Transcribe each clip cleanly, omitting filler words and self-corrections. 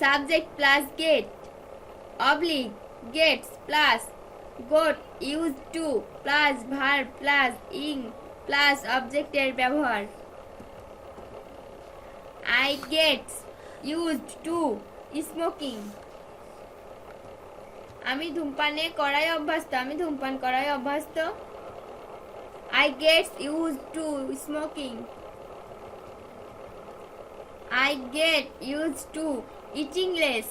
Subject plus get oblique gets plus got use to plus verb plus ing plus অবজেক্টের ব্যবহার I gets used to smoking আমি ধূমপানে করাই অভ্যস্ত আমি ধূমপান করাই অভ্যস্ত I get used to smoking. I get used to eating less.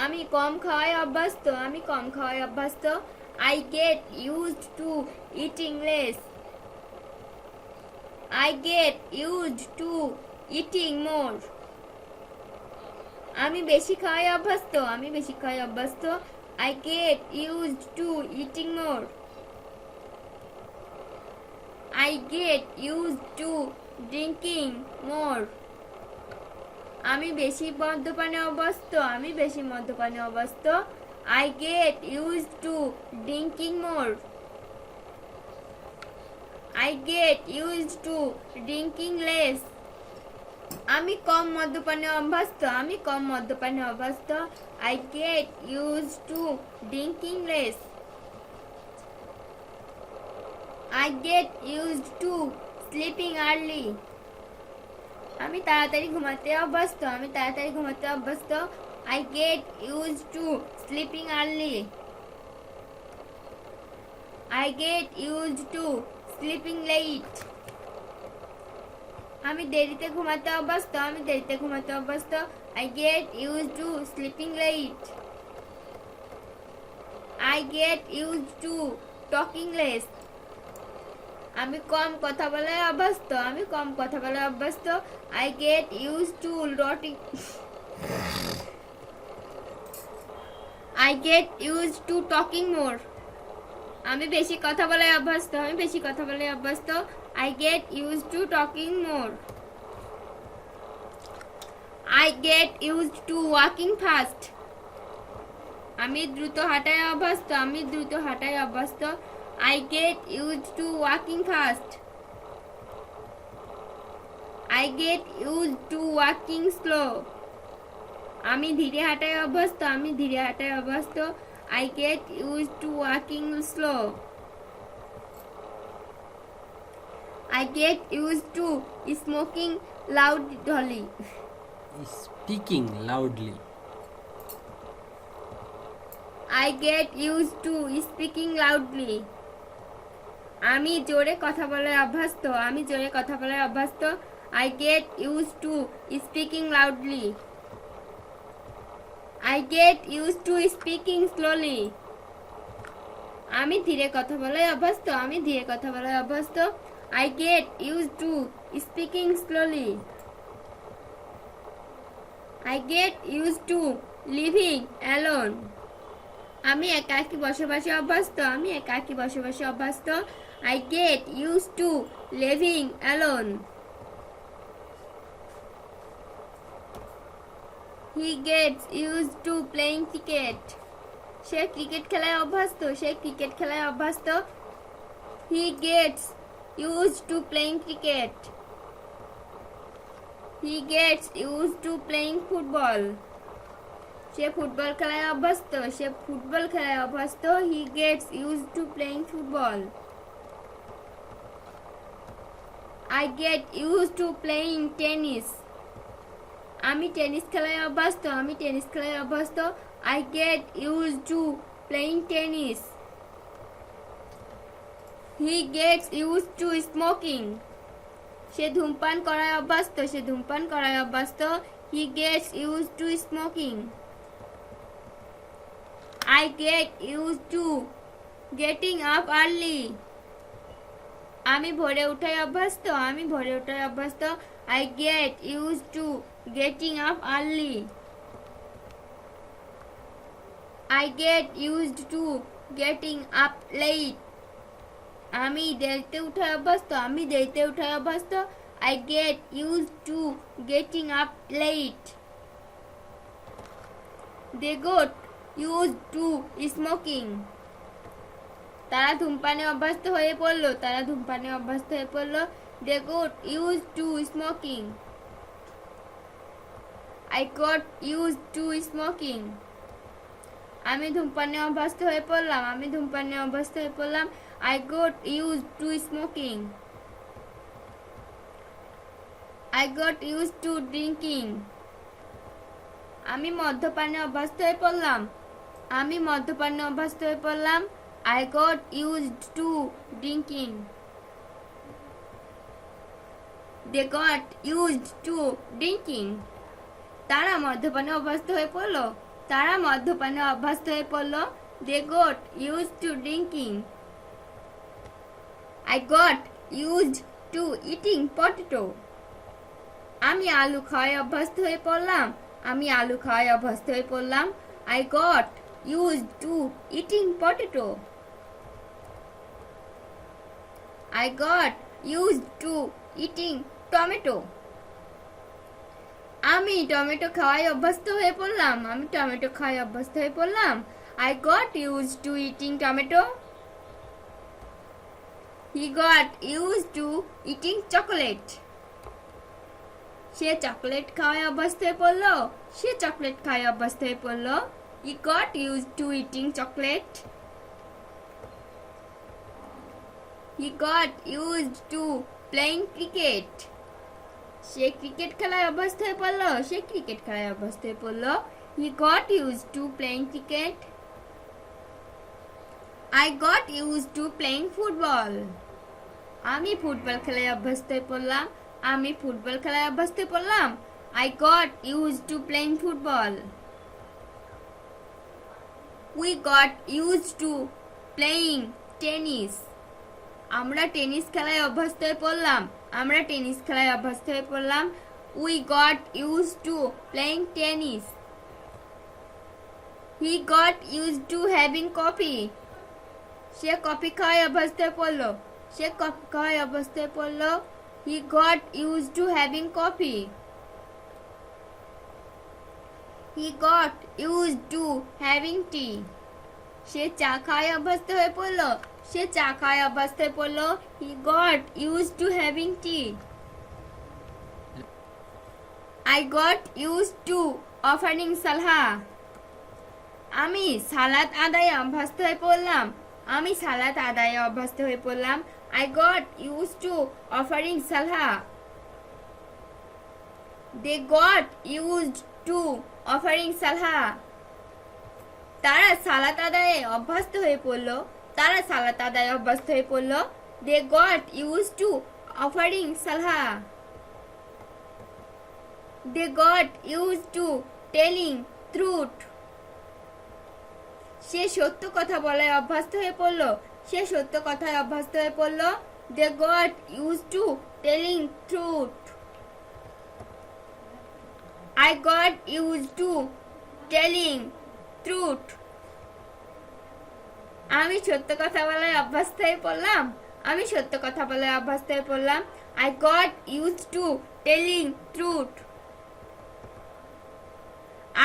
আমি কম খাওয়াই অভ্যস্ত আমি কম খাওয়াই অভ্যস্ত I get used to eating less. I get used to eating more. আমি বেশি খাওয়াই অভ্যস্ত আমি বেশি খাওয়াই অভ্যস্ত I get used to eating more. I get used to drinking more. আমি বেশি মদ্যপানে অভ্যস্ত আমি বেশি মদ্যপানে অভ্যস্ত I get used to drinking more. I get used to drinking less. আমি কম মদ্যপানে অভ্যস্ত আমি কম মদ্যপানে অভ্যস্ত I get used to drinking less. I get used to sleeping early. আমি তাড়াতাড়ি ঘুমাতে অভ্যস্ত আমি তাড়াতাড়ি ঘুমাতে অভ্যস্ত I get used to sleeping early. I get used to sleeping late. আমি দেরিতে ঘুমাতে অভ্যস্ত আমি দেরিতে ঘুমাতে অভ্যস্ত I get used to sleeping late. I get used to talking less. আমি কম কথা বলে অভ্যস্ত আমি কম কথা বলে অভ্যস্ত I get used to talking I get used to talking more. আমি বেশি কথা বলে অভ্যস্ত আমি বেশি কথা বলে অভ্যস্ত I get used to talking more. I get used to walking fast. আমি দ্রুত হাঁটায় অভ্যস্ত আমি দ্রুত হাঁটায় অভ্যস্ত I get used to walking fast. I get used to walking slow. আমি ধীরে হাঁটায় অভ্যস্ত আমি ধীরে হাঁটায় অভ্যস্ত I get used to walking slow. I get used to smoking loudly. Speaking loudly. I get used to speaking loudly. আমি জোরে কথা বলে অভ্যস্ত আমি জোরে কথা বলে অভ্যস্ত I get used to speaking loudly. I get used to speaking slowly. আমি ধীরে কথা বলে অভ্যস্ত আমি ধীরে কথা বলে অভ্যস্ত I get used to speaking slowly. I get used to living alone. আমি একাকী বসবাসে অভ্যস্ত আমি একাকী বসবাসে অভ্যস্ত I get used to living alone. He gets used to playing cricket. Say cricket খেলায় অভ্যস্ত সে ক্রিকেট খেলায় অভ্যস্ত He gets used to playing cricket. He gets used to playing football. Say football খেলায় অভ্যস্ত সে ফুটবল খেলায় অভ্যস্ত He gets used to playing football. I get used to playing tennis. আমি tennis খেলায় অভ্যস্ত আমি টেনিস খেলায় অভ্যস্ত I get used to playing tennis. He gets used to smoking. সে ধূমপান করায় অভ্যস্ত সে ধূমপান করায় অভ্যস্ত He gets used to smoking. I get used to getting up early. আমি ভোরে উঠায় অভ্যস্ত আমি ভোরে উঠায় অভ্যস্ত I get used to getting up early. I get used to getting up late. আমি দেরিতে উঠায় অভ্যস্ত আমি দেরিতে উঠায় অভ্যস্ত I get used to getting up late. They got used to smoking. তারা ধূমপানে অভ্যস্ত হয়ে পড়লো তারা ধূমপানে অভ্যস্ত হয়ে পড়লো They got used to smoking. I got used to smoking. আমি ধূমপানে অভ্যস্ত হয়ে পড়লাম। আমি ধূমপানে অভ্যস্ত হয়ে পড়লাম। I got used to smoking. I got used to drinking. আমি মদ্যপানে অভ্যস্ত হয়ে পড়লাম। আমি মদ্যপানে অভ্যস্ত হয়ে পড়লাম। I got used to drinking. They got used to drinking. তারা মদ্যপানে অভ্যস্ত হয়ে পড়লো। তারা মদ্যপানে অভ্যস্ত হয়ে পড়লো। They got used to drinking. I got used to eating potato. আমি আলু খাওয়ায় অভ্যস্ত হয়ে পড়লাম। আমি আলু খাওয়ায় অভ্যস্ত হয়ে পড়লাম। I got used to eating potato. I got used to eating tomato. আমি টমেটো খাওয়ায় অভ্যস্ত হয়ে পড়লাম। আমি টমেটো খাওয়ায় অভ্যস্ত হয়ে পড়লাম। I got used to eating tomato. He got used to eating chocolate. Say chocolate খাওয়ায় অভ্যস্ত হয়ে পড়লো। সে চকলেট খাওয়ায় অভ্যস্ত হয়ে পড়লো। He got used to eating chocolate. He got used to playing cricket. Say cricket খেলায় অভ্যস্ত হয়ে পড়লো। সে ক্রিকেট খেলায় অভ্যস্ত হয়ে পড়লো। He got used to playing cricket. I got used to playing football. আমি ফুটবল খেলায় অভ্যস্ত হয়ে পড়লাম। আমি ফুটবল খেলায় অভ্যস্ত হয়ে পড়লাম। I got used to playing football. We got used to playing tennis. আমরা টেনিস খেলায় অভ্যস্ত হয়ে পড়লাম। আমরা টেনিস খেলায় অভ্যস্ত হয়ে পড়লাম। We got used to playing tennis. He got used to having coffee. Say coffee খাওয়ায় অভ্যস্ত হয়ে পড়লো। সে কফি খাওয়ায় অভ্যস্ত হয়ে পড়লো। He got used to having coffee. He got used to having tea. সে চা খাওয়ায় অভ্যস্ত হয়ে পড়লো। সে চা খাওয়ায় অভ্যস্ত হয়ে পড়লো। He got used to having tea. I got used to offering salah. আমি সালাত আদায়ে অভ্যস্ত হয়ে পড়লাম। আমি সালাত আদায়ে অভ্যস্ত হয়ে পড়লাম। I got used to offering salah. They got used to offering salah. তারা সালাত আদায়ে অভ্যস্ত হয়ে পড়লো। তারা সালাত আদায়ে অভ্যস্ত হয়ে পড়লো। They got used to offering salah. They got used to telling truth. সে সত্য কথা বলায় অভ্যস্ত হয়ে পড়লো। সে সত্য কথায় অভ্যস্ত হয়ে পড়লো। They got used to telling truth. I got used to telling truth. আমি সত্য কথা বলায় অভ্যস্ত হয়ে পড়লাম। আমি সত্য কথা বলায় অভ্যস্ত হয়ে পড়লাম। I got used to telling truth.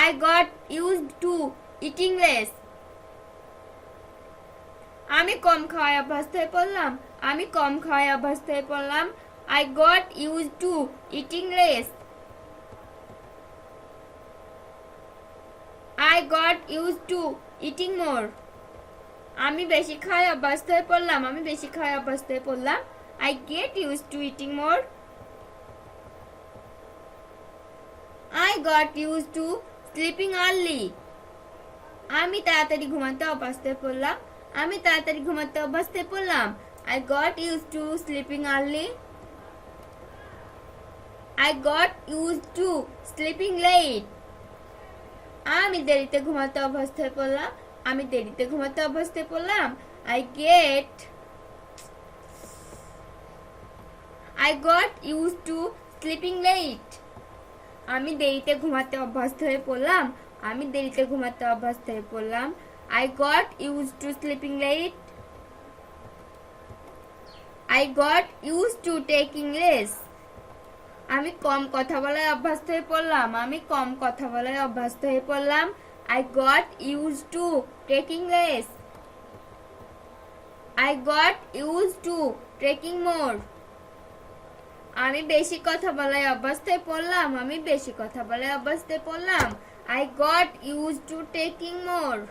I got used to eating less. আমি কম খাওয়ায় অভ্যস্ত হয়ে পড়লাম। আমি কম খাওয়ায় অভ্যস্ত হয়ে পড়লাম। I got used to eating less. I got used to eating more. আমি বেশি খাওয়ায় অভ্যস্ত হয়ে পড়লাম। আমি বেশি খাওয়ায় অভ্যস্ত হয়ে পড়লাম। I get used to eating more. I got used to sleeping early. আমি তাড়াতাড়ি ঘুমাতে অভ্যস্ত হয়ে পড়লাম। আমি তাড়াতাড়ি ঘুমাতে অভ্যস্ত হয়ে পড়লাম। I got used to sleeping early. I got used to sleeping late. আমি দেরিতে ঘুমাতে অভ্যস্ত হয়ে পড়লাম। আমি দেরিতে ঘুমাতে অভ্যস্ত হয়ে পড়লাম। I got used to sleeping late. আমি দেরিতে ঘুমাতে অভ্যস্ত হয়ে পড়লাম। আমি দেরিতে ঘুমাতে অভ্যস্ত হয়ে পড়লাম। I got used to sleeping late. I got used to taking rest. আমি কম কথা বলায় অভ্যস্ত হয়ে পড়লাম। আমি কম কথা বলায় অভ্যস্ত হয়ে পড়লাম। I got used to taking less. I got used to taking more. আমি বেশি কথা বলায় অভ্যস্ত হয়ে পড়লাম আমি বেশি কথা বলায় অভ্যস্ত হয়ে পড়লাম I got used to taking more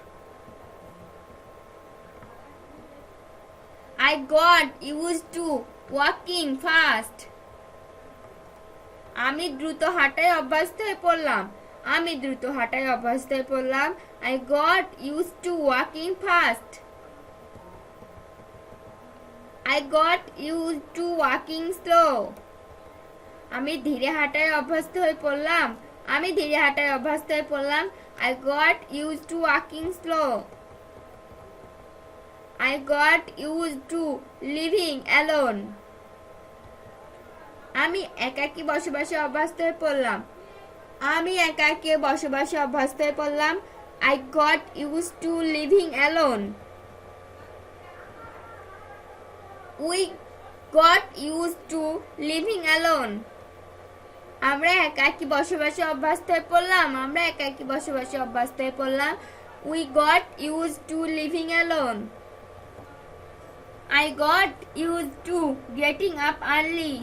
I got used to walking fast আমি দ্রুত হাঁটায় অভ্যস্ত হয়ে পড়লাম আমি দ্রুত হাঁটায় অভ্যস্ত হয়ে পড়লাম I got used to walking fast I got used to walking slow আমি ধীরে হাঁটায় অভ্যস্ত হয়ে পড়লাম আমি ধীরে হাঁটায় অভ্যস্ত হয়ে পড়লাম I got used to walking slow I got used to living alone আমি একাকী বসবাসে অভ্যস্ত হয়ে পড়লাম আমি একাকী বসবাসে অভ্যস্ত হয়ে পড়লাম I got used to living alone We got used to living alone আমরা একাকী বসবাসে অভ্যস্ত হয়ে পড়লাম আমরা একাকী বসবাসে অভ্যস্ত হয়ে পড়লাম We got used to living alone I got used to getting up early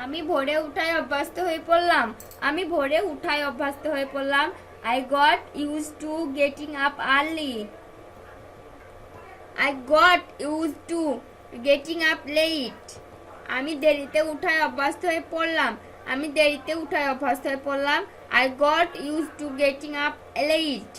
আমি ভোরে উঠায় অভ্যস্ত হয়ে পড়লাম আমি ভোরে উঠায় অভ্যস্ত হয়ে পড়লাম I got used to getting up early I got used to getting up late আমি দেরিতে উঠায় অভ্যস্ত হয়ে পড়লাম আমি দেরিতে উঠায় অভ্যস্ত হয়ে পড়লাম I got used to getting up late